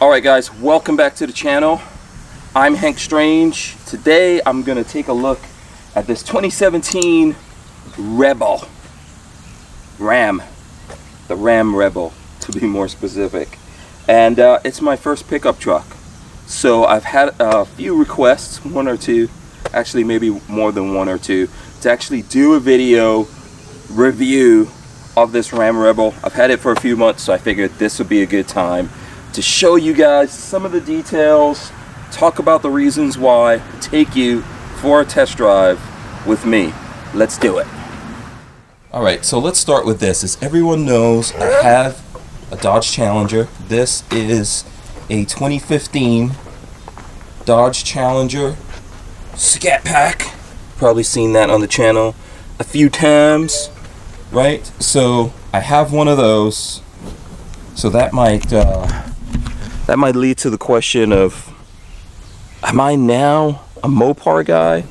Alright guys, welcome back to the channel. I'm Hank Strange. Today I'm going to take a look at this 2017 Rebel. Ram. The Ram Rebel, to be more specific. And it's my first pickup truck. So I've had a few requests, one or two, actually maybe more than one or two, to actually do a video review of this Ram Rebel. I've had it for a few months, so I figured this would be a good time to show you guys some of the details, talk about the reasons why, take you for a test drive with me. Let's do it. Alright, so let's start with this. As everyone knows, I have a Dodge Challenger. This is a 2015 Dodge Challenger Scat Pack. Probably seen that on the channel a few times, right? So I have one of those. So that might lead to the question of, am I now a Mopar guy?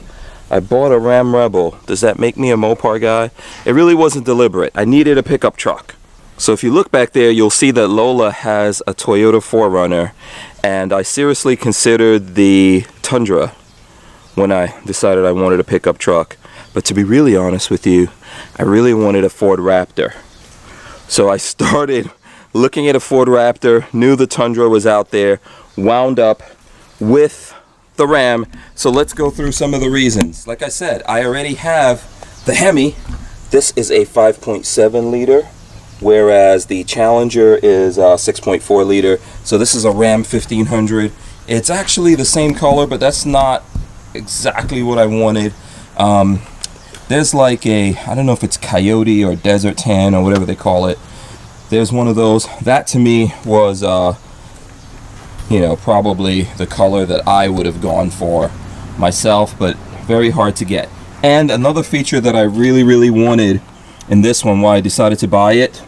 I bought a Ram Rebel. Does that make me a Mopar guy? It really wasn't deliberate. I needed a pickup truck. So if you look back there, you'll see that Lola has a Toyota 4Runner, and I seriously considered the Tundra when I decided I wanted a pickup truck. But to be really honest with you, I really wanted a Ford Raptor. So I started looking at a Ford Raptor, knew the Tundra was out there, wound up with the Ram. So let's go through some of the reasons. Like I said, I already have the Hemi. This is a 5.7 liter, whereas the Challenger is 6.4 liter. So this is a Ram 1500. It's actually the same color, but that's not exactly what I wanted. There's like a, I don't know if it's Coyote or Desert Tan or whatever they call it. There's one of those. That to me was, you know, probably the color that I would have gone for myself, but very hard to get. And another feature that I really wanted in this one, why I decided to buy it,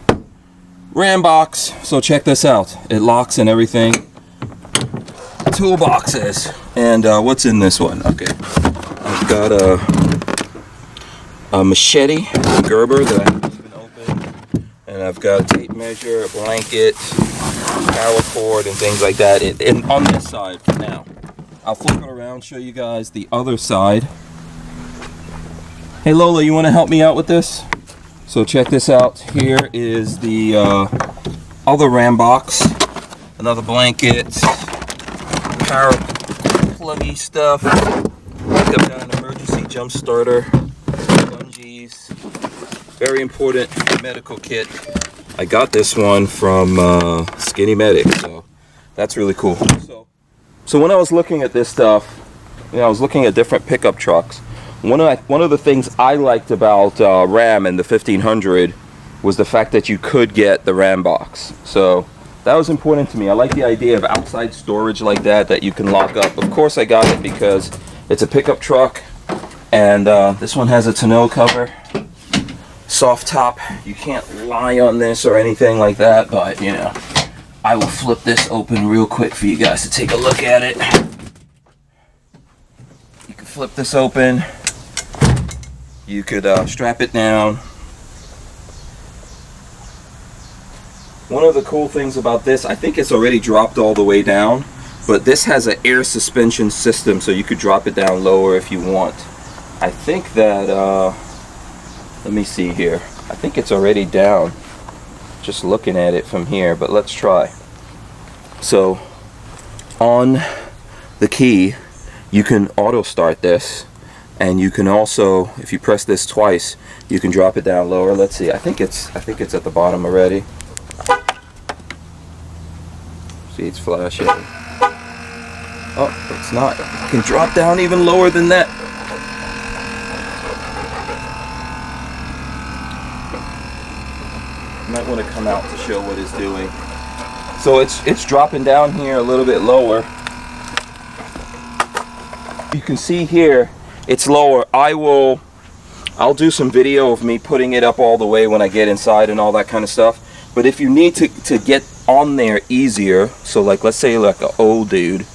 Ram box. So check this out. It locks and everything. Toolboxes. And what's in this one? Okay, I've got a machete, Gerber that I haven't even opened, and I've got a tape measure, a blanket, power cord, and things like that. And on this side for now, I'll flip it around, show you guys the other side. Hey Lola, you want to help me out with this? So check this out. Here is the other Ram box, another blanket, power pluggy stuff. I've got an emergency jump starter, bungees, very important medical kit. I got this one from Skinny Medic, so that's really cool. So when I was looking at this stuff, you know, I was looking at different pickup trucks. One of the things I liked about Ram and the 1500 was the fact that you could get the Ram box. So that was important to me. I like the idea of outside storage like that you can lock up. Of course I got it because it's a pickup truck, and this one has a tonneau cover, soft top. You can't lie on this or anything like that, but you know, I will flip this open real quick for you guys to take a look at it. You can flip this open. You could strap it down. One of the cool things about this, I think it's already dropped all the way down, but this has an air suspension system, so you could drop it down lower if you want. I think that, let me see here. I think it's already down, just looking at it from here, but let's try. So, on the key, you can auto start this, and you can also, if you press this twice, you can drop it down lower. Let's see. I think it's at the bottom already. See, it's flashing. Oh, it's not. It can drop down even lower than that. Might want to come out to show what it's doing. So it's dropping down here a little bit lower. You can see here it's lower. I'll do some video of me putting it up all the way when I get inside and all that kind of stuff. But if you need to get on there easier, so like let's say like an old dude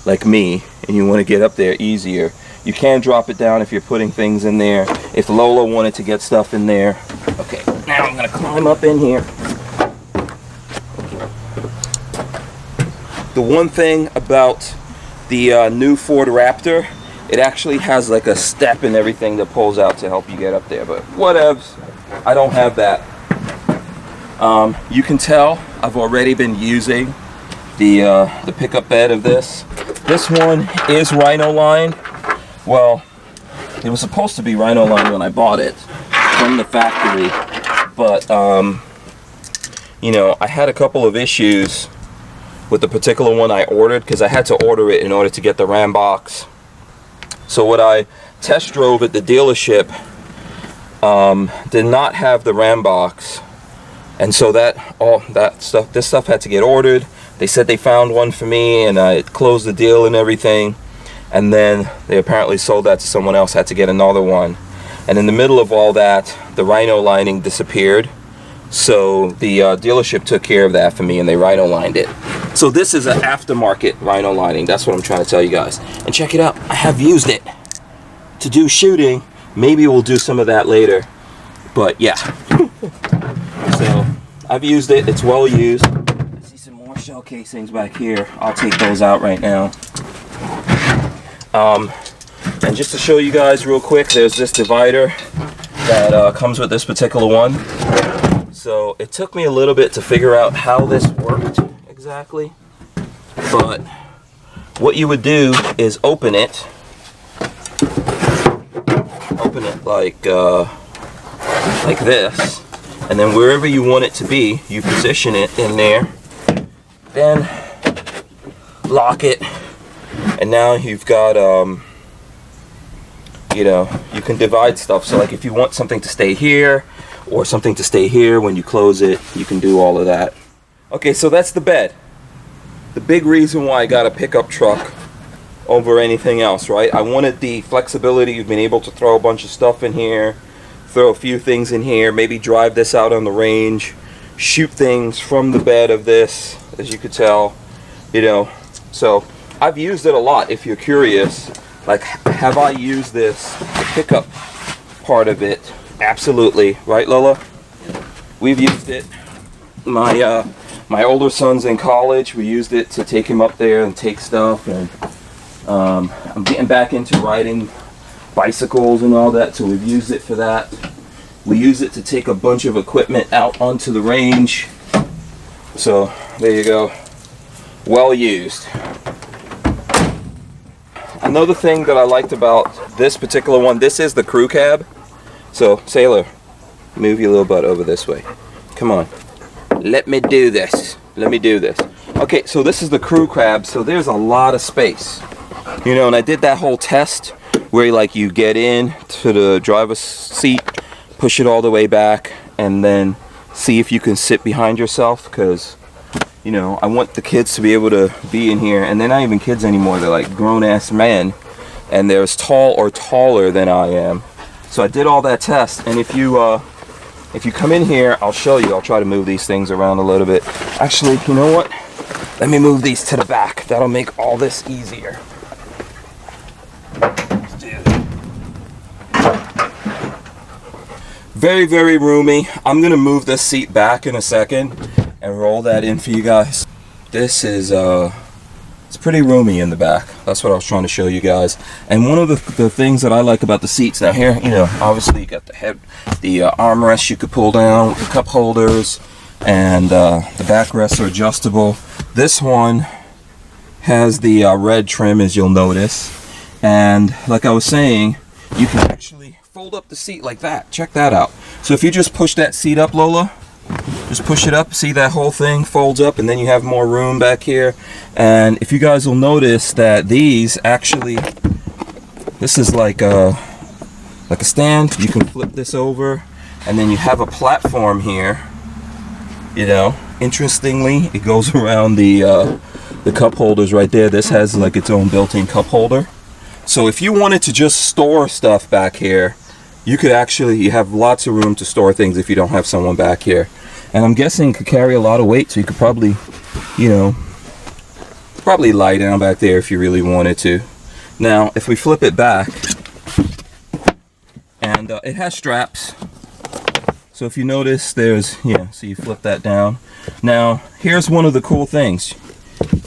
like me, and you want to get up there easier, you can drop it down if you're putting things in there. If Lola wanted to get stuff in there. Okay, now I'm gonna climb up in here. The one thing about the new Ford Raptor, it actually has like a step and everything that pulls out to help you get up there, but whatevs. I don't have that. You can tell I've already been using the pickup bed of this. This one is Rhino lined. Well, it was supposed to be Rhino lined when I bought it from the factory, but you know, I had a couple of issues with the particular one I ordered because I had to order it in order to get the Ram box. So what I test drove at the dealership did not have the Ram box, and so this stuff had to get ordered. They said they found one for me, and I closed the deal and everything, and then they apparently sold that to someone else, had to get another one. And in the middle of all that, the Rhino lining disappeared, so the dealership took care of that for me and they Rhino lined it. So this is an aftermarket Rhino lining, that's what I'm trying to tell you guys. And check it out, I have used it to do shooting. Maybe we'll do some of that later, but yeah. So I've used it, it's well used. I see some more shell casings back here. I'll take those out right now. And just to show you guys real quick, there's this divider that comes with this particular one. So it took me a little bit to figure out how this worked exactly, but what you would do is open it like this, and then wherever you want it to be, you position it in there, then lock it, and now you've got you know, you can divide stuff. So like if you want something to stay here or something to stay here, when you close it, you can do all of that. Okay, so that's the bed. The big reason why I got a pickup truck over anything else, right? I wanted the flexibility. You've been able to throw a bunch of stuff in here, throw a few things in here, maybe drive this out on the range, shoot things from the bed of this, as you could tell, you know. So I've used it a lot. If you're curious, like, have I used this, the pickup part of it? Absolutely, right, Lola? We've used it. My older son's in college. We used it to take him up there and take stuff, and I'm getting back into riding bicycles and all that, so we've used it for that. We use it to take a bunch of equipment out onto the range. So there you go, well used. Another thing that I liked about this particular one, this is the crew cab. So Sailor, move your little butt over this way. Come on, let me do this. Let me do this. Okay, so this is the crew cab, so there's a lot of space. You know, and I did that whole test where like you get in to the driver's seat, push it all the way back, and then see if you can sit behind yourself, because you know, I want the kids to be able to be in here, and they're not even kids anymore, they're like grown-ass men, and they're as tall or taller than I am. So I did all that test, and if you come in here, I'll show you. I'll try to move these things around a little bit. Actually, you know what? Let me move these to the back. That'll make all this easier. Let's do that. Very, very roomy. I'm gonna move this seat back in a second and roll that in for you guys. This is it's pretty roomy in the back. That's what I was trying to show you guys. And one of the things that I like about the seats, now here, you know, obviously you got the head, the armrest you could pull down with the cup holders, and the backrests are adjustable. This one has the red trim, as you'll notice, and like I was saying, you can actually fold up the seat like that. Check that out. So if you just push that seat up, Lola, just push it up, see that whole thing folds up, and then you have more room back here. And if you guys will notice that these actually, this is like a stand. You can flip this over, and then you have a platform here, you know. Interestingly, it goes around the cup holders right there. This has like its own built-in cup holder. So if you wanted to just store stuff back here, you could actually, you have lots of room to store things if you don't have someone back here. And I'm guessing it could carry a lot of weight, so you could probably, you know, probably lie down back there if you really wanted to. Now, if we flip it back, and it has straps. So if you notice, there's, yeah, so you flip that down. Now, here's one of the cool things.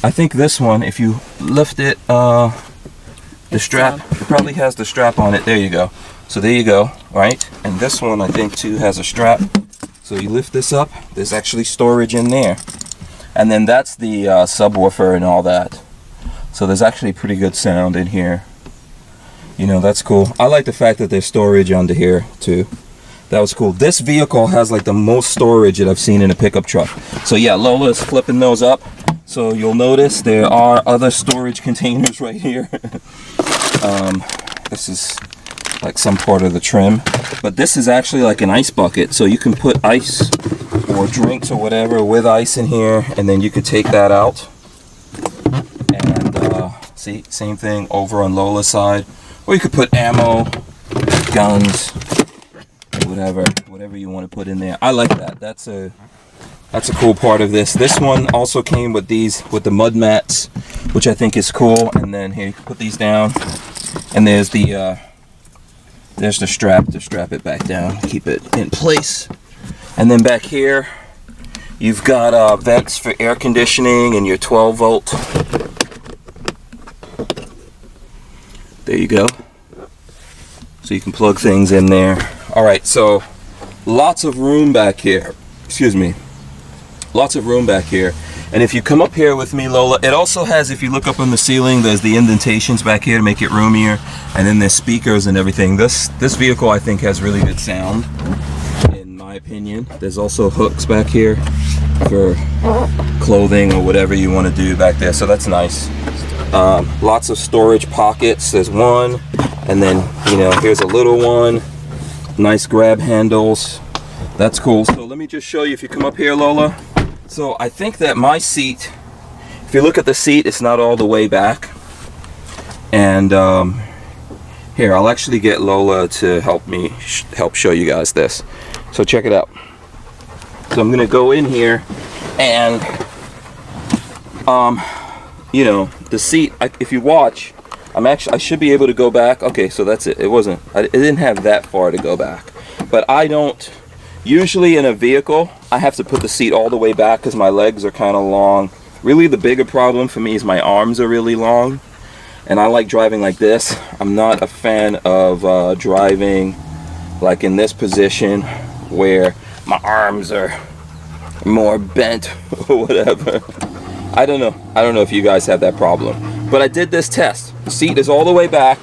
I think this one, if you lift it, the strap, it probably has the strap on it. There you go. So there you go, right? And this one, I think, too, has a strap. So you lift this up, there's actually storage in there. And then that's the subwoofer and all that. So there's actually pretty good sound in here. You know, that's cool. I like the fact that there's storage under here, too. That was cool. This vehicle has like the most storage that I've seen in a pickup truck. So yeah, Lola is flipping those up. So you'll notice there are other storage containers right here. This is like some part of the trim. But this is actually like an ice bucket. So you can put ice or drinks or whatever with ice in here. And then you could take that out. And see, same thing over on Lola's side. Or you could put ammo, guns, whatever you want to put in there. I like that. That's a cool part of this. This one also came with the mud mats, which I think is cool. And then here you can put these down, and there's the strap to strap it back down, keep it in place. And then back here you've got vents for air conditioning and your 12 volt. There you go. So you can plug things in there. Alright, so lots of room back here. Excuse me. Lots of room back here. And if you come up here with me, Lola, it also has, if you look up on the ceiling, there's the indentations back here to make it roomier. And then there's speakers and everything. This vehicle, I think, has really good sound, in my opinion. There's also hooks back here for clothing or whatever you want to do back there. So that's nice. Lots of storage pockets. There's one. And then, you know, here's a little one. Nice grab handles. That's cool. So let me just show you, if you come up here, Lola. So I think that my seat, if you look at the seat, it's not all the way back. And here, I'll actually get Lola to help me help show you guys this. So check it out. So I'm gonna go in here, and you know, the seat, if you watch, I should be able to go back. Okay, so that's it. It didn't have that far to go back. But I don't, usually in a vehicle, I have to put the seat all the way back because my legs are kind of long. Really, the bigger problem for me is my arms are really long. And I like driving like this. I'm not a fan of driving like in this position where my arms are more bent or whatever. I don't know if you guys have that problem. But I did this test. The seat is all the way back.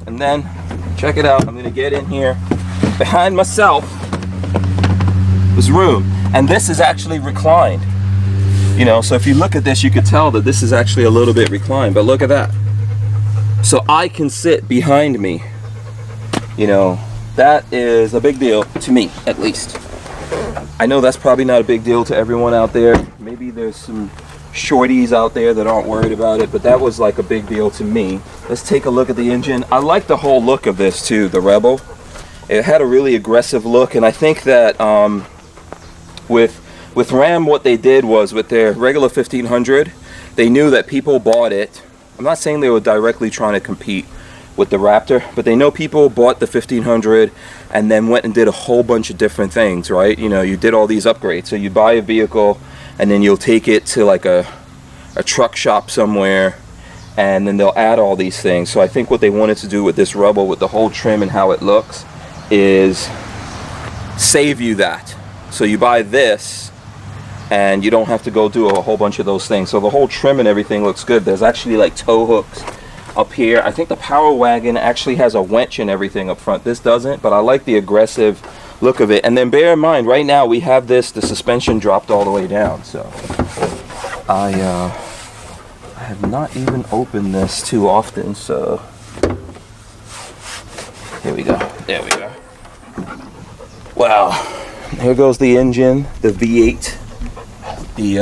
And then, check it out. I'm going to get in here. Behind myself, there's room. And this is actually reclined. You know, so if you look at this, you could tell that this is actually a little bit reclined. But look at that. So I can sit behind me. You know, that is a big deal to me, at least. I know that's probably not a big deal to everyone out there. Maybe there's some shorties out there that aren't worried about it, but that was like a big deal to me. Let's take a look at the engine. I like the whole look of this too, the Rebel. It had a really aggressive look, and I think that with Ram, what they did was, with their regular 1500, they knew that people bought it. I'm not saying they were directly trying to compete with the Raptor, but they know people bought the 1500 and then went and did a whole bunch of different things, right? You know, you did all these upgrades. So you buy a vehicle and then you'll take it to like a truck shop somewhere, and then they'll add all these things. So I think what they wanted to do with this Rebel, with the whole trim and how it looks, is save you that. So you buy this and you don't have to go do a whole bunch of those things. So the whole trim and everything looks good. There's actually like tow hooks up here. I think the Power Wagon actually has a winch and everything up front. This doesn't, but I like the aggressive look of it. And then bear in mind, right now we have the suspension dropped all the way down. So I have not even opened this too often. So here we go. There we go. Wow. Here goes the engine, the V8, the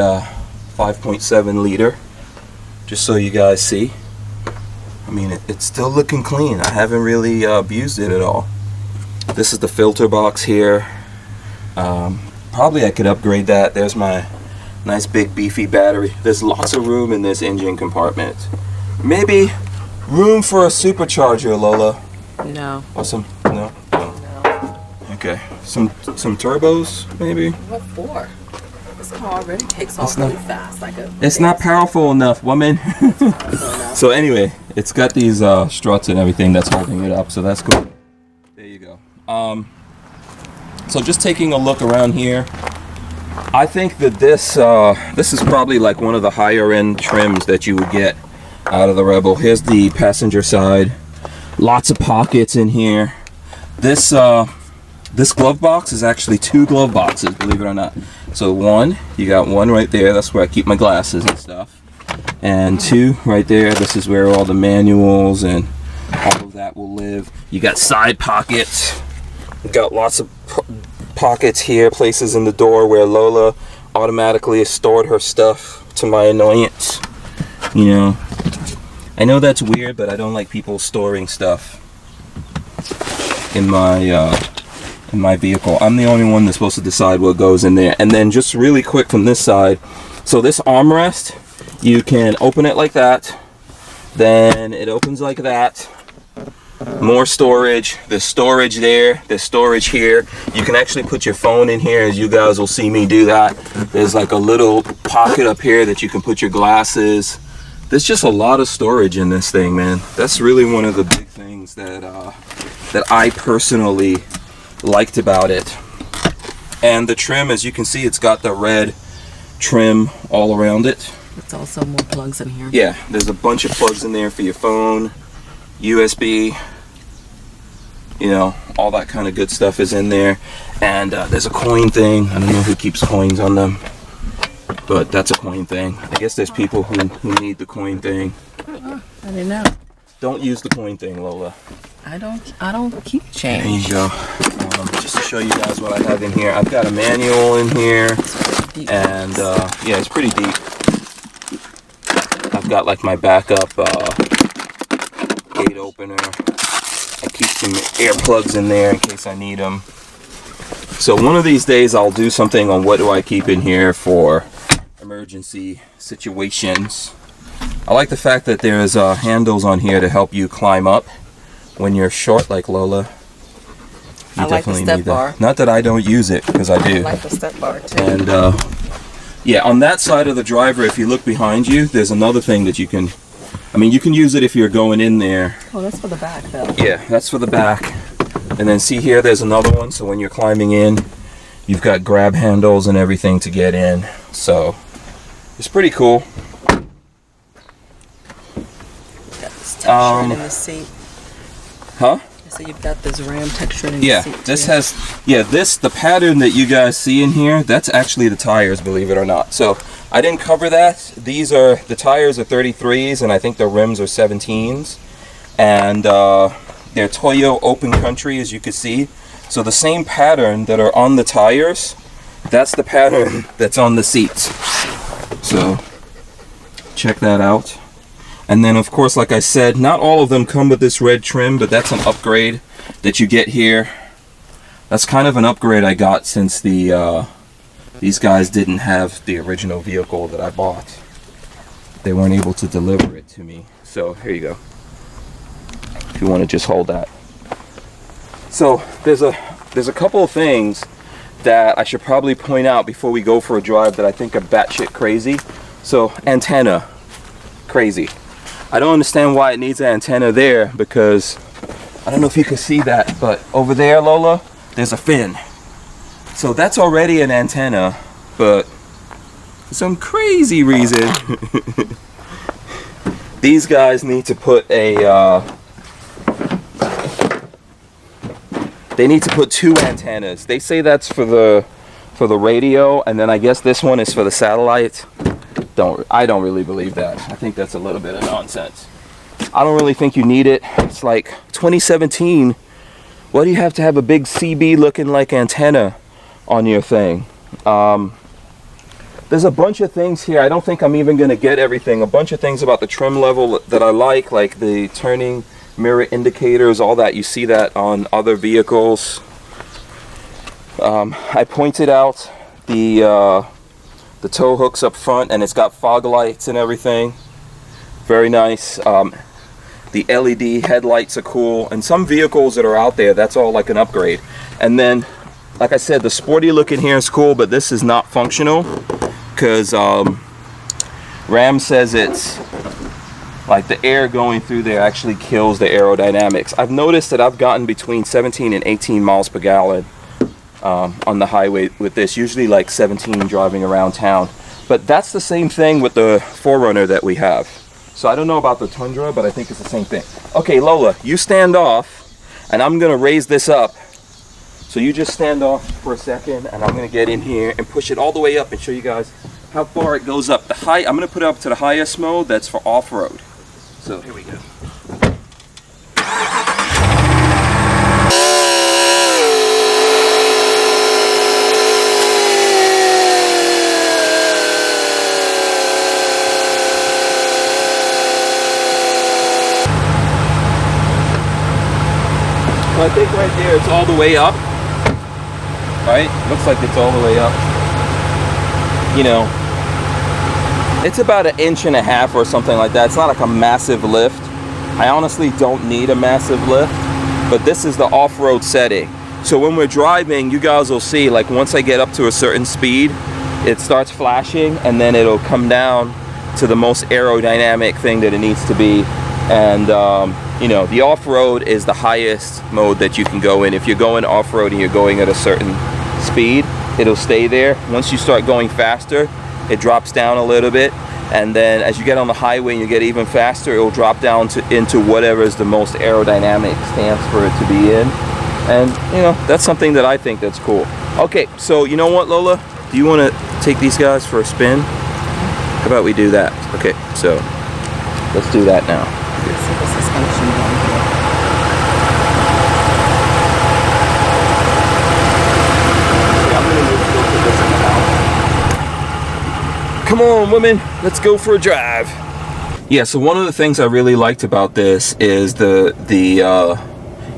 5.7 liter. Just so you guys see. I mean, it's still looking clean. I haven't really abused it at all. This is the filter box here. Probably I could upgrade that. There's my nice big beefy battery. There's lots of room in this engine compartment. Maybe room for a supercharger, Lola. No. Or some, no? No. Okay. Some turbos, maybe? What for? This car already takes off really fast. Like it's not powerful enough, woman. So anyway, it's got these struts and everything that's holding it up, so that's cool. There you go. So just taking a look around here, I think that this is probably like one of the higher end trims that you would get out of the Rebel. Here's the passenger side. Lots of pockets in here. This glove box is actually 2 glove boxes, believe it or not. So one, you got one right there, that's where I keep my glasses and stuff. And 2 right there, this is where all the manuals and all of that will live. You got side pockets. You got lots of pockets here, places in the door where Lola automatically has stored her stuff, to my annoyance. You know, I know that's weird, but I don't like people storing stuff in my vehicle. I'm the only one that's supposed to decide what goes in there. And then just really quick from this side, so this armrest, you can open it like that, then it opens like that. More storage. There's storage there, there's storage here. You can actually put your phone in here, as you guys will see me do that. There's like a little pocket up here that you can put your glasses. There's just a lot of storage in this thing, man. That's really one of the big things that that I personally liked about it. And the trim, as you can see, it's got the red trim all around it. It's also more plugs in here. Yeah, there's a bunch of plugs in there for your phone, USB, you know, all that kind of good stuff is in there. And there's a coin thing. I don't know who keeps coins on them, but that's a coin thing. I guess there's people who need the coin thing. I didn't know. Don't use the coin thing, Lola. I don't keep change. There you go. Just to show you guys what I have in here, I've got a manual in here, and yeah, it's pretty deep. I've got like my backup gate opener. I keep some earplugs in there in case I need them. So one of these days I'll do something on what do I keep in here for emergency situations. I like the fact that there's handles on here to help you climb up when you're short like Lola. You I like the step bar. Not that I don't use it, because I do. I like the step bar too. And yeah, on that side of the driver, if you look behind you, there's another thing that you can, I mean, you can use it if you're going in there. Oh, that's for the back though. Yeah, that's for the back. And then see here, there's another one, so when you're climbing in, you've got grab handles and everything to get in. So it's pretty cool. Got this texture in the seat. Huh? So you've got this ram texture in the seat. Yeah, this has, the pattern that you guys see in here, that's actually the tires, believe it or not. So I didn't cover that. These are, the tires are 33s, and I think the rims are 17s. And they're Toyo Open Country, as you can see. So the same pattern that are on the tires, that's the pattern that's on the seats. So check that out. And then of course, like I said, not all of them come with this red trim, but that's an upgrade that you get here. That's kind of an upgrade I got since these guys didn't have the original vehicle that I bought. They weren't able to deliver it to me. So here you go. If you want to just hold that. So there's a couple of things that I should probably point out before we go for a drive that I think are batshit crazy. So antenna, crazy. I don't understand why it needs an antenna there, because I don't know if you can see that, but over there, Lola, there's a fin. So that's already an antenna, but for some crazy reason, these guys need to put a, they need to put 2 antennas. They say that's for the radio, and then I guess this one is for the satellite. I don't really believe that. I think that's a little bit of nonsense. I don't really think you need it. It's like 2017. Why do you have to have a big CB looking like antenna on your thing? There's a bunch of things here. I don't think I'm even going to get everything. A bunch of things about the trim level that I like the turning mirror indicators, all that. You see that on other vehicles. I pointed out the tow hooks up front, and it's got fog lights and everything. Very nice. The LED headlights are cool, and some vehicles that are out there, that's all like an upgrade. And then, like I said, the sporty look in here is cool, but this is not functional. because Ram says it's like the air going through there actually kills the aerodynamics. I've noticed that I've gotten between 17 and 18 miles per gallon on the highway with this, usually like 17 driving around town. But that's the same thing with the 4Runner that we have. So I don't know about the Tundra, but I think it's the same thing. Okay, Lola, you stand off, and I'm gonna raise this up. So you just stand off for a second, and I'm gonna get in here and push it all the way up and show you guys how far it goes up. I'm gonna put it up to the highest mode, that's for off-road. So here we go. I think right there it's all the way up, right? Looks like it's all the way up. You know, it's about 1.5 inches or something like that. It's not like a massive lift. I honestly don't need a massive lift, but this is the off-road setting. So when we're driving, you guys will see, like once I get up to a certain speed, it starts flashing and then it'll come down to the most aerodynamic thing that it needs to be. And you know, the off-road is the highest mode that you can go in. If you're going off-road and you're going at a certain speed, it'll stay there. Once you start going faster, it drops down a little bit, and then as you get on the highway and you get even faster, it will drop down into whatever is the most aerodynamic stance for it to be in. And you know, that's something that I think that's cool. Okay, so you know what, Lola, do you want to take these guys for a spin? How about we do that? Okay, so let's do that now. Let's see the suspension down here. Come on, women, let's go for a drive. Yeah, so one of the things I really liked about this is the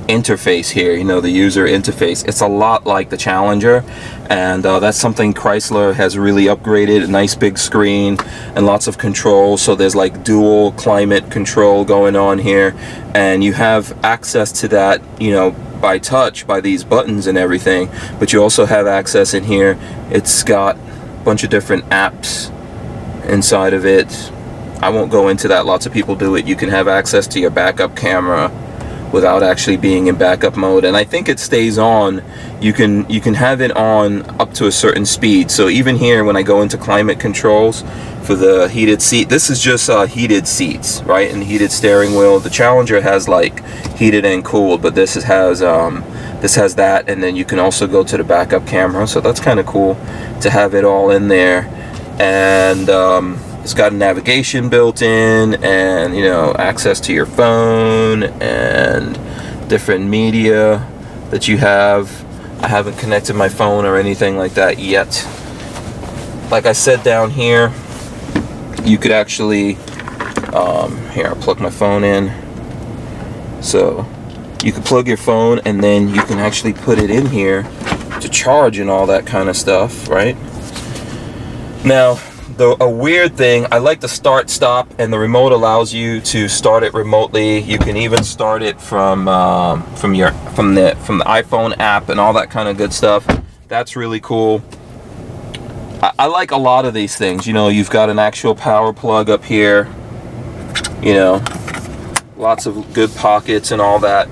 interface here, you know, the user interface. It's a lot like the Challenger, and that's something Chrysler has really upgraded. A nice big screen and lots of controls. So there's like dual climate control going on here, and you have access to that, you know, by touch, by these buttons and everything. But you also have access in here. It's got a bunch of different apps inside of it. I won't go into that. Lots of people do it. You can have access to your backup camera without actually being in backup mode, and I think it stays on. You can have it on up to a certain speed. So even here, when I go into climate controls for the heated seat, this is just heated seats, right, and heated steering wheel. The Challenger has like heated and cooled, but this has that, and then you can also go to the backup camera. So that's kind of cool to have it all in there. And it's got navigation built in, and you know, access to your phone and different media that you have. I haven't connected my phone or anything like that yet. Like I said, down here you could actually here, I'll plug my phone in. So you could plug your phone, and then you can actually put it in here to charge and all that kind of stuff, right? Now, a weird thing, I like the start stop, and the remote allows you to start it remotely. You can even start it from the iPhone app and all that kind of good stuff. That's really cool. I like a lot of these things. You know, you've got an actual power plug up here. You know, lots of good pockets and all that.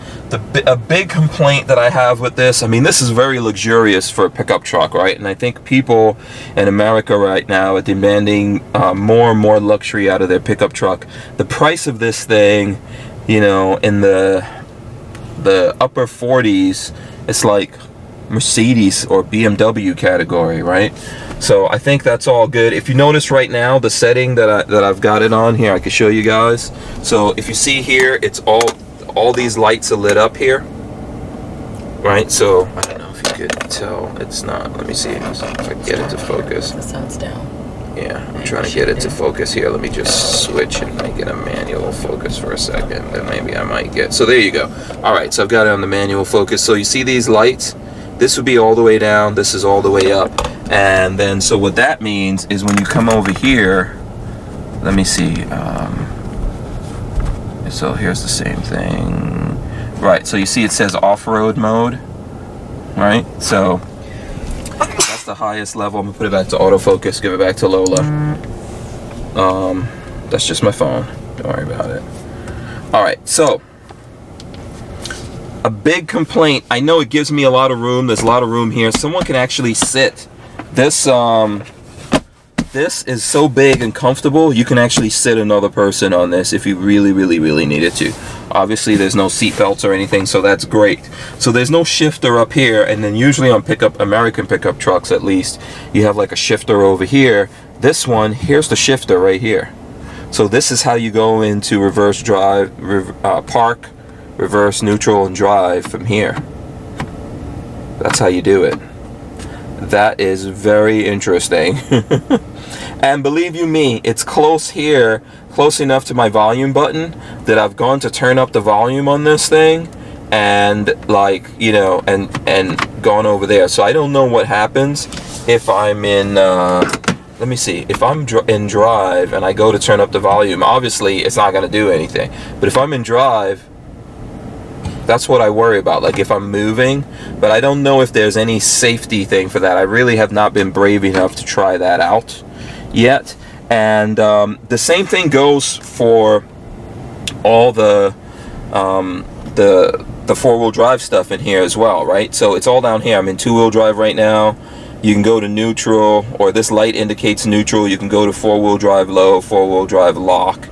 A big complaint that I have with this, I mean, this is very luxurious for a pickup truck, right? And I think people in America right now are demanding more and more luxury out of their pickup truck. The price of this thing, you know, in the upper 40s, it's like Mercedes or BMW category, right? So I think that's all good. If you notice right now, the setting that I've got it on here, I can show you guys. So if you see here, it's all these lights are lit up here, right? So I don't know if you could tell. It's not. Let me see if I can get it to focus. The sun's down. Yeah, I'm trying to get it to focus here. Let me just switch and make it a manual focus for a second, then maybe I might get. So there you go. All right, so I've got it on the manual focus. So you see these lights? This would be all the way down. This is all the way up. And then, so what that means is when you come over here, let me see. So here's the same thing. Right, so you see it says off-road mode, right? So that's That's the highest level. I'm gonna put it back to autofocus, give it back to Lola. That's just my phone. Don't worry about it. All right, so a big complaint. I know it gives me a lot of room. There's a lot of room here. Someone can actually sit. This is so big and comfortable. You can actually sit another person on this if you really needed to. Obviously, there's no seat belts or anything, so that's great. So there's no shifter up here, and then usually on American pickup trucks, at least, you have like a shifter over here. This one, here's the shifter right here. So this is how you go into reverse drive, park, reverse, neutral, and drive from here. That's how you do it. That is very interesting. And believe you me, it's close here, close enough to my volume button that I've gone to turn up the volume on this thing and like, you know, and gone over there. So I don't know what happens if I'm in, let me see, if I'm in drive and I go to turn up the volume. Obviously it's not going to do anything, but if I'm in drive, that's what I worry about, like if I'm moving. But I don't know if there's any safety thing for that. I really have not been brave enough to try that out yet. And the same thing goes for all the four-wheel drive stuff in here as well, right? So it's all down here. I'm in two-wheel drive right now. You can go to neutral, or this light indicates neutral. You can go to four-wheel drive low, four-wheel drive lock.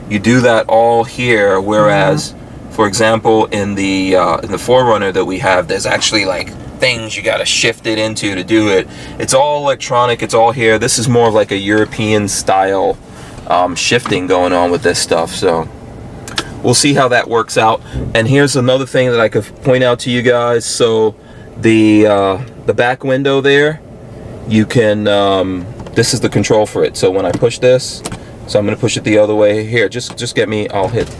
You do that all here, whereas for example, in the 4Runner that we have, there's actually like things you got to shift it into to do it. It's all electronic. It's all here. This is more of like a European style shifting going on with this stuff. So we'll see how that works out. And here's another thing that I could point out to you guys. So the back window there, you can this is the control for it. So when I push this, so I'm going to push it the other way. Here, just get me. I'll hit.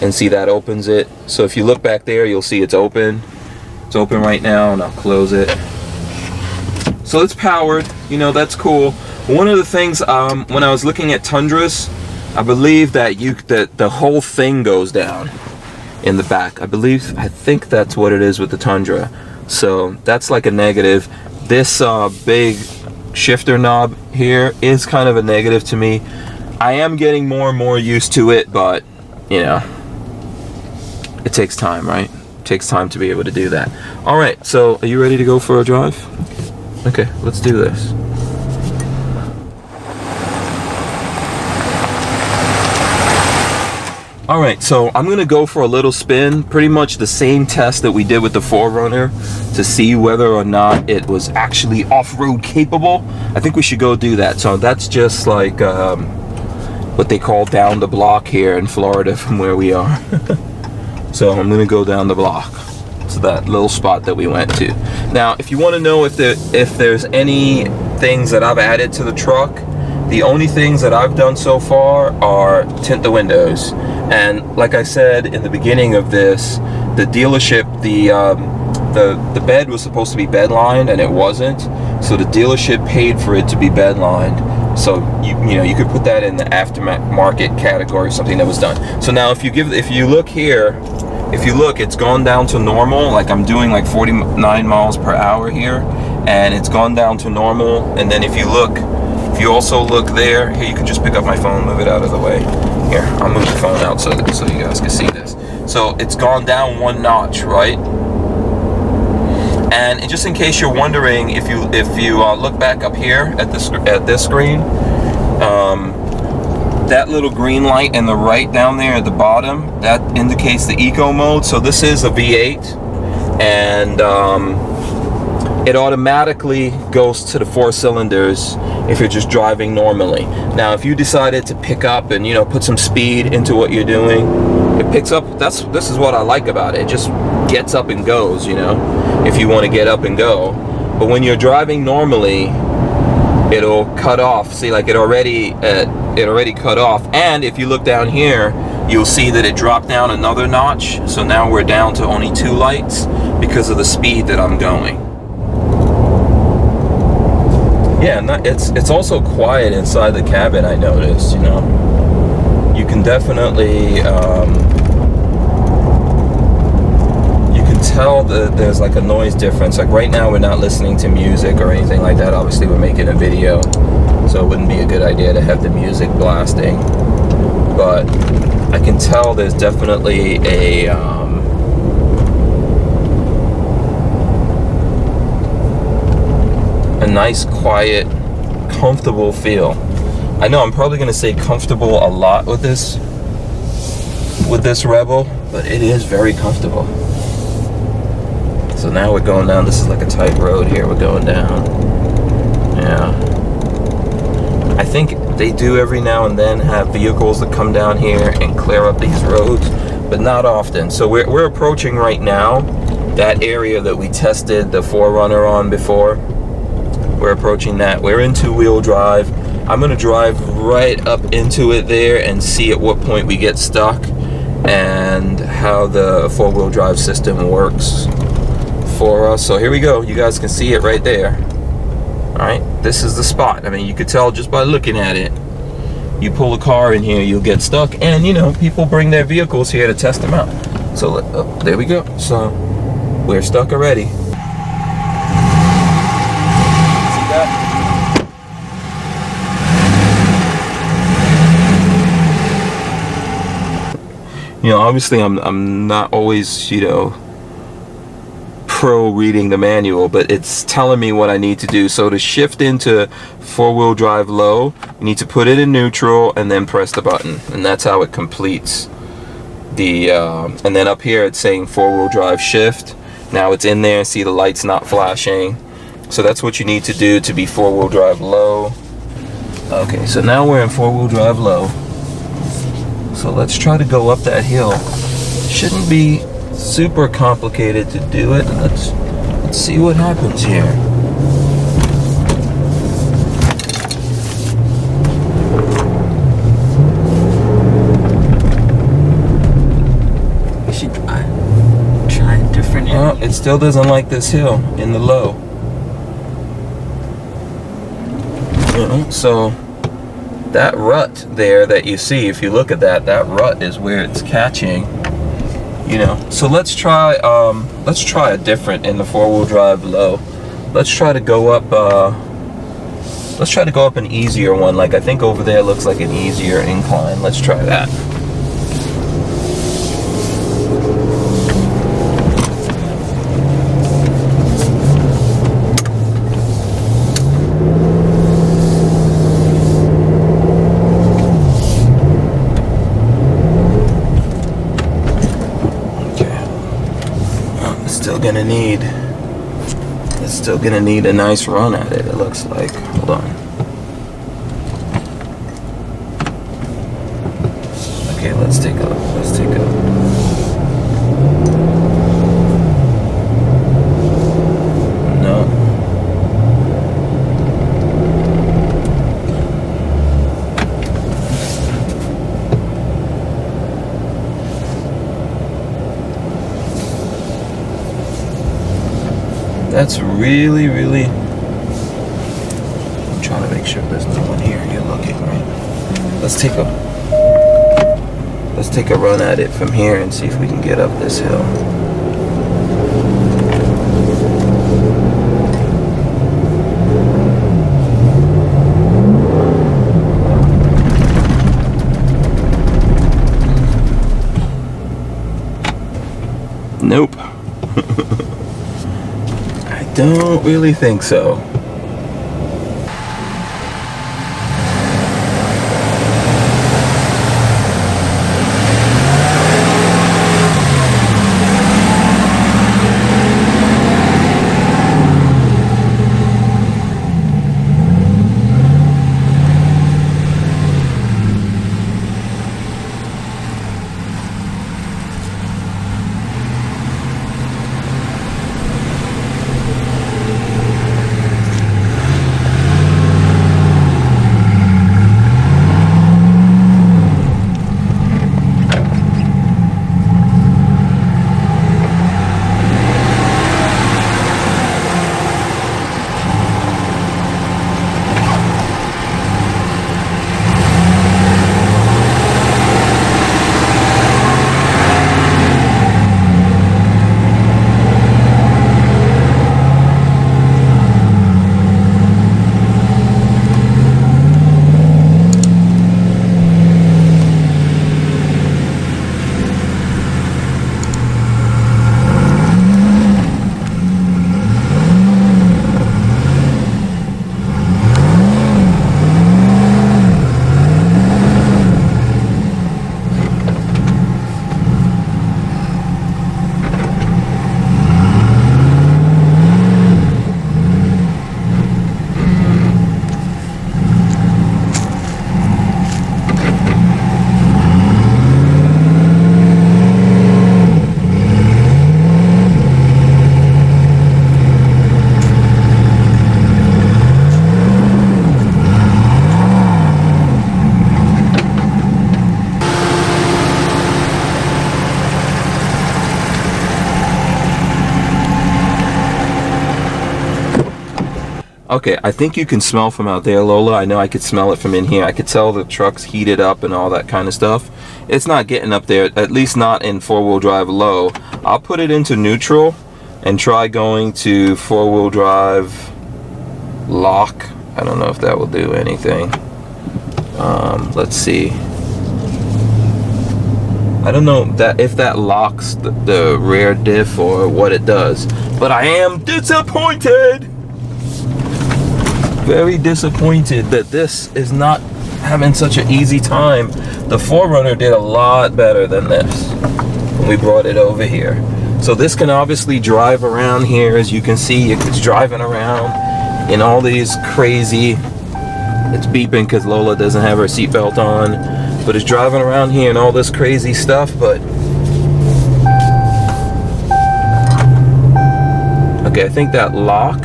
And see, that opens it. So if you look back there, you'll see it's open. It's open right now, and I'll close it. So it's powered, you know, that's cool. One of the things, when I was looking at Tundras, I believe that the whole thing goes down in the back. I think that's what it is with the Tundra. So that's like a negative. This big shifter knob here is kind of a negative to me. I am getting more and more used to it, but you know, it takes time, right? It takes time to be able to do that. All right, so are you ready to go for a drive? Okay, let's do this. All right, so I'm gonna go for a little spin, pretty much the same test that we did with the 4Runner to see whether or not it was actually off-road capable. I think we should go do that. So that's just like what they call down the block here in Florida from where we are. So I'm gonna go down the block to that little spot that we went to. Now, if you want to know if there's any things that I've added to the truck, the only things that I've done so far are tint the windows. And like I said in the beginning of this, the dealership, the bed was supposed to be bed lined and it wasn't. So the dealership paid for it to be bed lined. So you know, you could put that in the aftermarket category, something that was done. So now if you look here, if you look, it's gone down to normal. Like I'm doing like 49 miles per hour here, and it's gone down to normal. And then if you also look there, here, you can just pick up my phone, move it out of the way. Here, I'll move the phone out so you guys can see this. So it's gone down one notch, right? And just in case you're wondering, if you look back up here at this screen, that little green light in the right down there at the bottom, that indicates the eco mode. So this is a V8, and it automatically goes to the 4 cylinders if you're just driving normally. Now, if you decided to pick up and, you know, put some speed into what you're doing, it picks up. This is what I like about it. It just gets up and goes, you know, if you want to get up and go. But when you're driving normally, it'll cut off. See, like it already cut off. And if you look down here, you'll see that it dropped down another notch. So now we're down to only 2 lights because of the speed that I'm going. Yeah, it's also quiet inside the cabin, I noticed, you know. You can definitely, you can tell that there's like a noise difference. Like right now we're not listening to music or anything like that. Obviously we're making a video, so it wouldn't be a good idea to have the music blasting. But I can tell there's definitely a nice, quiet, comfortable feel. I know I'm probably gonna say comfortable a lot with this Rebel, but it is very comfortable. So now we're going down. This is like a tight road here. We're going down. Yeah. I think they do every now and then have vehicles that come down here and clear up these roads, but not often. So we're approaching right now that area that we tested the 4Runner on before. We're approaching that. We're in 2-wheel drive. I'm gonna drive right up into it there and see at what point we get stuck and how the 4-wheel drive system works for us. So here we go. You guys can see it right there. All right, this is the spot. I mean, you could tell just by looking at it. You pull a car in here, you'll get stuck, and you know, people bring their vehicles here to test them out. So there we go. So we're stuck already. You know, obviously I'm not always, you know, pro reading the manual, but it's telling me what I need to do. So to shift into 4-wheel drive low, you need to put it in neutral and then press the button, and that's how it completes the and then up here it's saying 4-wheel drive shift. Now it's in there. See, the light's not flashing. So that's what you need to do to be 4-wheel drive low. Okay, so now we're in 4-wheel drive low. So let's try to go up that hill. Shouldn't be super complicated to do it. Let's see what happens here. We should try a different area. Well, it still doesn't like this hill in the low. You know, so that rut there that you see, if you look at that rut is where it's catching, you know. So let's try a different in the 4-wheel drive low. Let's try to go up an easier one. Like I think over there looks like an easier incline. Let's try that. It's still gonna need a nice run at it, it looks like. Hold on. Okay, let's take a no. That's really, really... I'm trying to make sure there's no one here. You're looking, right? Let's take a run at it from here and see if we can get up this hill. Nope. I don't really think so. Okay, I think you can smell from out there, Lola. I know I could smell it from in here. I could tell the truck's heated up and all that kind of stuff. It's not getting up there, at least not in four-wheel drive low. I'll put it into neutral and try going to four-wheel drive lock. I don't know if that will do anything. Let's see. I don't know that if that locks the rear diff or what it does, but I am disappointed. Very disappointed that this is not having such an easy time. The 4Runner did a lot better than this when we brought it over here. So this can obviously drive around here. As you can see, it's driving around in all these crazy, it's beeping because Lola doesn't have her seatbelt on, but it's driving around here in all this crazy stuff. But okay, I think that lock,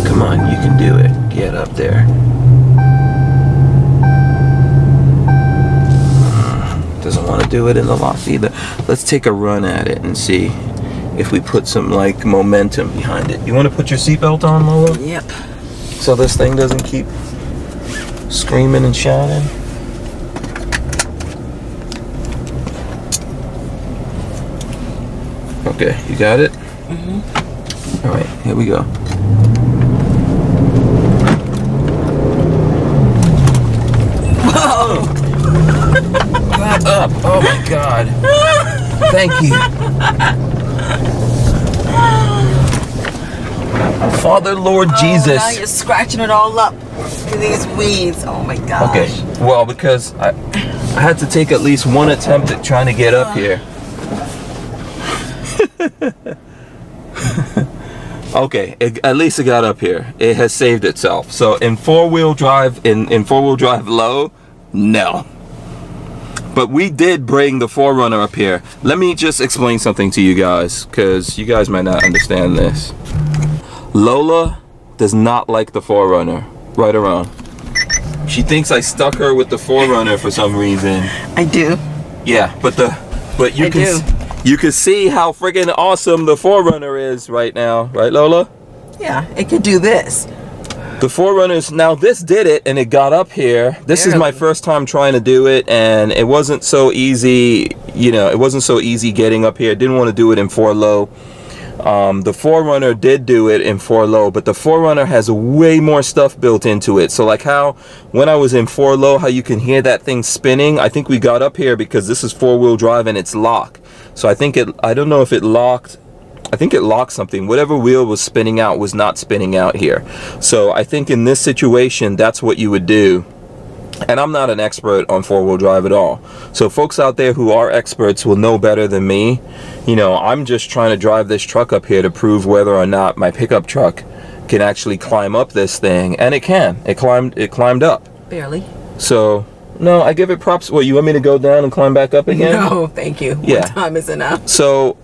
come on, you can do it. Get up there. Doesn't want to do it in the lock either. Let's take a run at it and see if we put some like momentum behind it. You want to put your seatbelt on, Lola? Yep. So this thing doesn't keep screaming and shouting. Okay, you got it? Mm-hmm. All right, here we go. Whoa! Back up. Oh my God. Thank you. Father, Lord Jesus. Now you're scratching it all up with these weeds. Oh my gosh. Okay, well, because I had to take at least one attempt at trying to get up here. Okay, at least it got up here. It has saved itself. So in four-wheel drive, in four-wheel drive low, no. But we did bring the 4Runner up here. Let me just explain something to you guys, because you guys might not understand this. Lola does not like the 4Runner. Right or wrong? She thinks I stuck her with the 4Runner for some reason. I do. Yeah, but you can see how friggin' awesome the 4Runner is right now, right, Lola? Yeah, it could do this. The 4Runners, now this did it and it got up here. This is my first time trying to do it, and it wasn't so easy, you know, it wasn't so easy getting up here. Didn't want to do it in 4 low. The 4Runner did do it in 4 low, but the 4Runner has way more stuff built into it. So like how when I was in 4 low, how you can hear that thing spinning, I think we got up here because this is 4-wheel drive and it's lock. So I think I don't know if it locked, I think it locked something. Whatever wheel was spinning out was not spinning out here. So I think in this situation, that's what you would do. And I'm not an expert on 4-wheel drive at all. So folks out there who are experts will know better than me. You know, I'm just trying to drive this truck up here to prove whether or not my pickup truck can actually climb up this thing. And it can. It climbed up. Barely. So, no, I give it props. Well, you want me to go down and climb back up again? No, thank you. Yeah. One time is enough. So,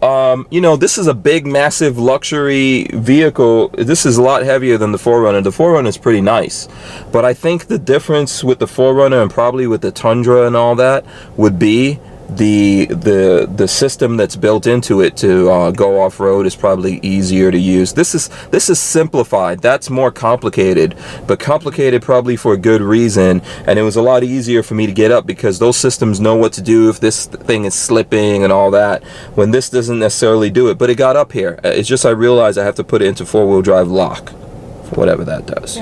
you know, this is a big, massive luxury vehicle. This is a lot heavier than the 4Runner. The 4Runner is pretty nice. But I think the difference with the 4Runner and probably with the Tundra and all that would be the system that's built into it to go off-road is probably easier to use. This is simplified. That's more complicated, but complicated probably for a good reason. And it was a lot easier for me to get up because those systems know what to do if this thing is slipping and all that, when this doesn't necessarily do it. But it got up here. It's just I realized I have to put it into 4-wheel drive lock, whatever that does.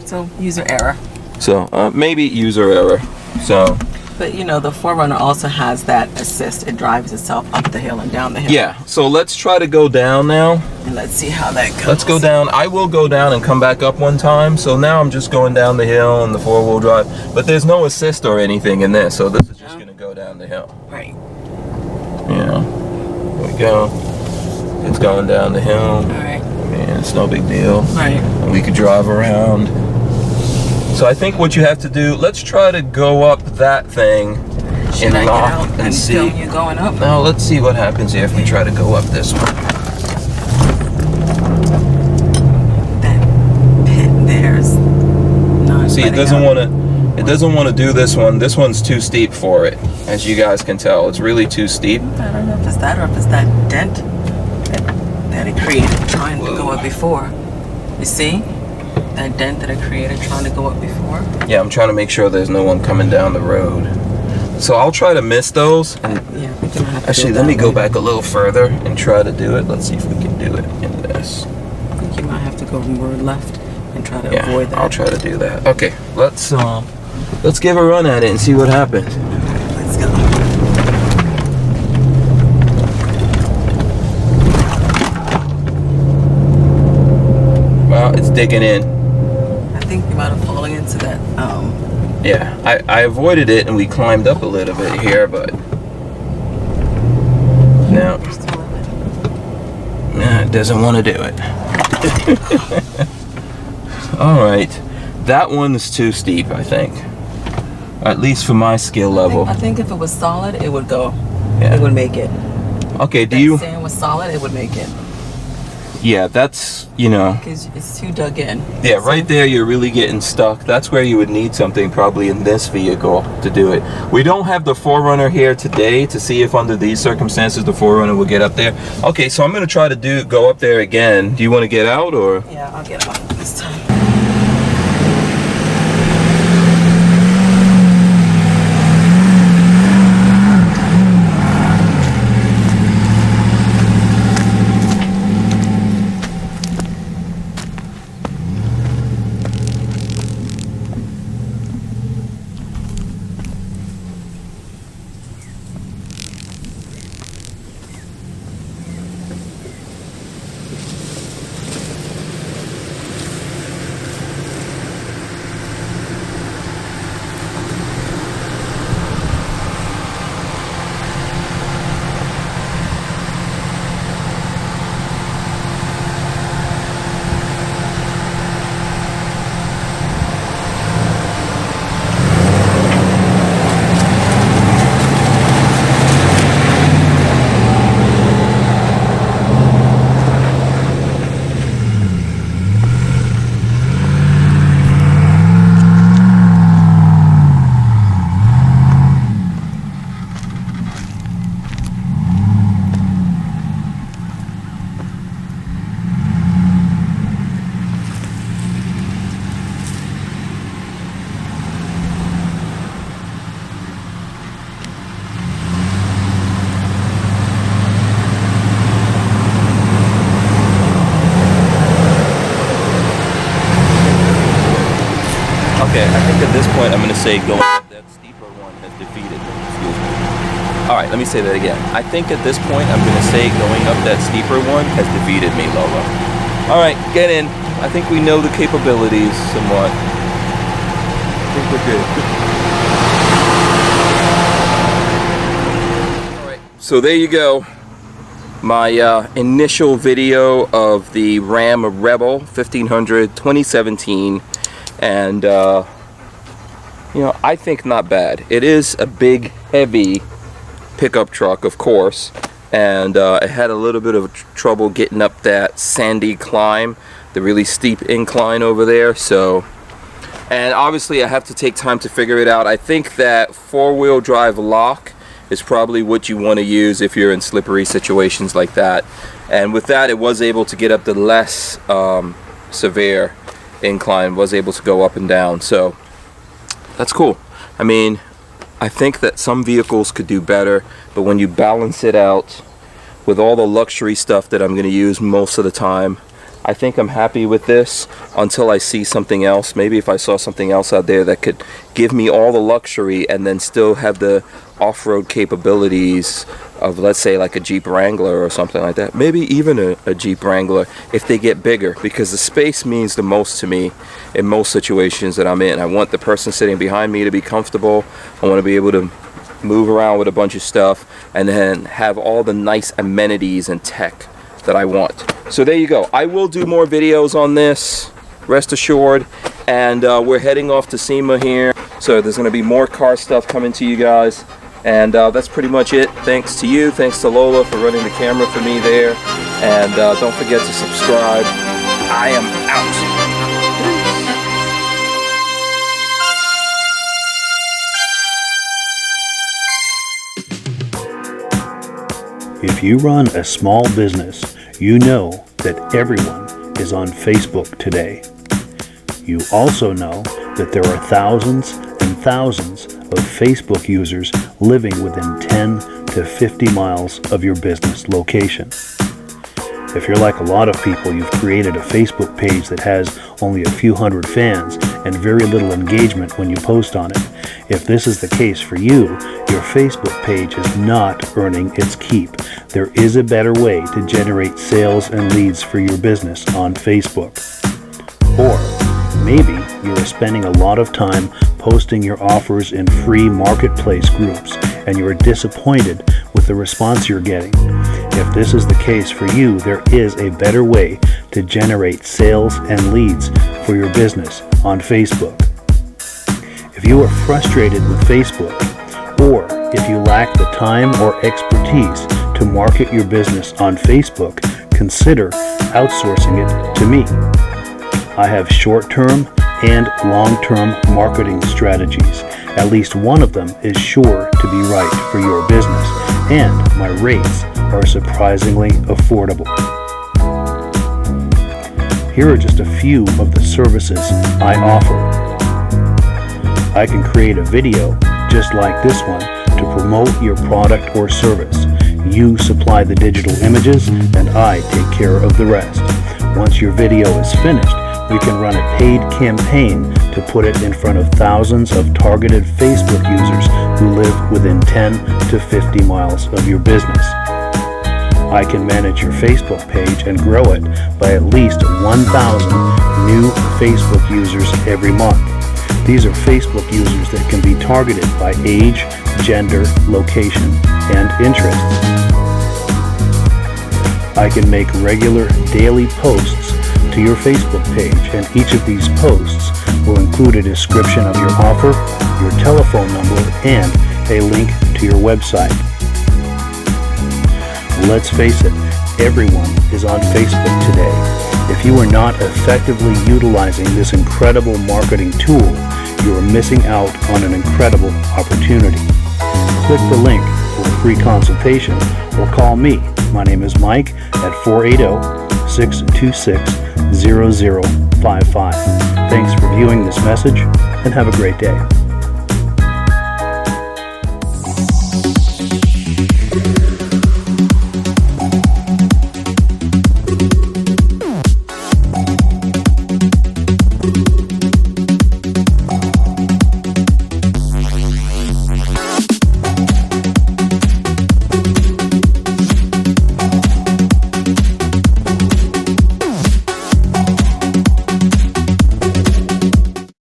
So user error. So maybe user error. So. But you know, the 4Runner also has that assist. It drives itself up the hill and down the hill. Yeah, so let's try to go down now. And let's see how that goes. Let's go down. I will go down and come back up one time. So now I'm just going down the hill in the 4-wheel drive. But there's no assist or anything in this, so this is just going to go down the hill. Right. Yeah. There we go. It's going down the hill. All right. Man, it's no big deal. Right. And we could drive around. So I think what you have to do, let's try to go up that thing Should I lock get out and see. film you going up? Now let's see what happens here if we try to go up this one. That pit there's not. See, it doesn't want to. It doesn't want to do this one. This one's too steep for it, as you guys can tell. It's really too steep. I don't know if it's that or if it's that dent that it created trying to go up before. You see that dent that I created trying to go up before? Yeah, I'm trying to make sure there's no one coming down the road. So I'll try to miss those. And yeah, I think I'm gonna have to actually, let me go back a little further and try to do it. Let's see if we can do it in this. I think you might have to go more left and try to avoid that. I'll try to do that. Okay, let's give a run at it and see what happens. Let's go. Well, it's digging in. I think you might have fallen into that. Yeah, I avoided it and we climbed up a little bit here, but no, it doesn't want to do it. All right, that one's too steep, I think. At least for my skill level. I think if it was solid, it would go. Yeah. It would make it. Okay, If that sand was solid, it would make it. Yeah, that's, you know. Because it's too dug in. Yeah, right there you're really getting stuck. That's where you would need something probably in this vehicle to do it. We don't have the 4Runner here today to see if under these circumstances the 4Runner will get up there. Okay, so I'm going to try to go up there again. Do you want to get out or? Yeah, I'll get out this time. Okay, I think at this point I'm going to say going up that steeper one has defeated me. Excuse me. All right, let me say that again. I think at this point I'm going to say going up that steeper one has defeated me, Lola. All right, get in. I think we know the capabilities somewhat. I think we're good. All right, so there you go. My initial video of the Ram Rebel 1500 2017. And you know, I think not bad. It is a big, heavy pickup truck, of course, and it had a little bit of trouble getting up that sandy climb, the really steep incline over there. So, and obviously I have to take time to figure it out. I think that four-wheel drive lock is probably what you want to use if you're in slippery situations like that. And with that, it was able to get up the less severe incline, was able to go up and down, so that's cool. I mean, I think that some vehicles could do better, but when you balance it out with all the luxury stuff that I'm going to use most of the time, I think I'm happy with this until I see something else. Maybe if I saw something else out there that could give me all the luxury and then still have the off-road capabilities of, let's say, like a Jeep Wrangler or something like that. Maybe even a Jeep Wrangler if they get bigger, because the space means the most to me in most situations that I'm in. I want the person sitting behind me to be comfortable. I want to be able to move around with a bunch of stuff and then have all the nice amenities and tech that I want. So there you go. I will do more videos on this, rest assured, and we're heading off to SEMA here, so there's going to be more car stuff coming to you guys, and that's pretty much it. Thanks to you, thanks to Lola for running the camera for me there, and don't forget to subscribe. I am out. If you run a small business, you know that everyone is on Facebook today. You also know that there are thousands and thousands of Facebook users living within 10 to 50 miles of your business location. If you're like a lot of people, you've created a Facebook page that has only a few hundred fans and very little engagement when you post on it. If this is the case for you, your Facebook page is not earning its keep. There is a better way to generate sales and leads for your business on Facebook. Or maybe you are spending a lot of time posting your offers in free marketplace groups and you are disappointed with the response you're getting. If this is the case for you, there is a better way to generate sales and leads for your business on Facebook. If you are frustrated with Facebook, or if you lack the time or expertise to market your business on Facebook, consider outsourcing it to me. I have short-term and long-term marketing strategies. At least one of them is sure to be right for your business, and my rates are surprisingly affordable. Here are just a few of the services I offer. I can create a video just like this one to promote your product or service. You supply the digital images and I take care of the rest. Once your video is finished, we can run a paid campaign to put it in front of thousands of targeted Facebook users who live within 10 to 50 miles of your business. I can manage your Facebook page and grow it by at least 1,000 new Facebook users every month. These are Facebook users that can be targeted by age, gender, location, and interests. I can make regular daily posts to your Facebook page, and each of these posts will include a description of your offer, your telephone number, and a link to your website. Let's face it, everyone is on Facebook today. If you are not effectively utilizing this incredible marketing tool, you are missing out on an incredible opportunity. Click the link for a free consultation or call me. My name is Mike at 480-626-0055. Thanks for viewing this message and have a great day.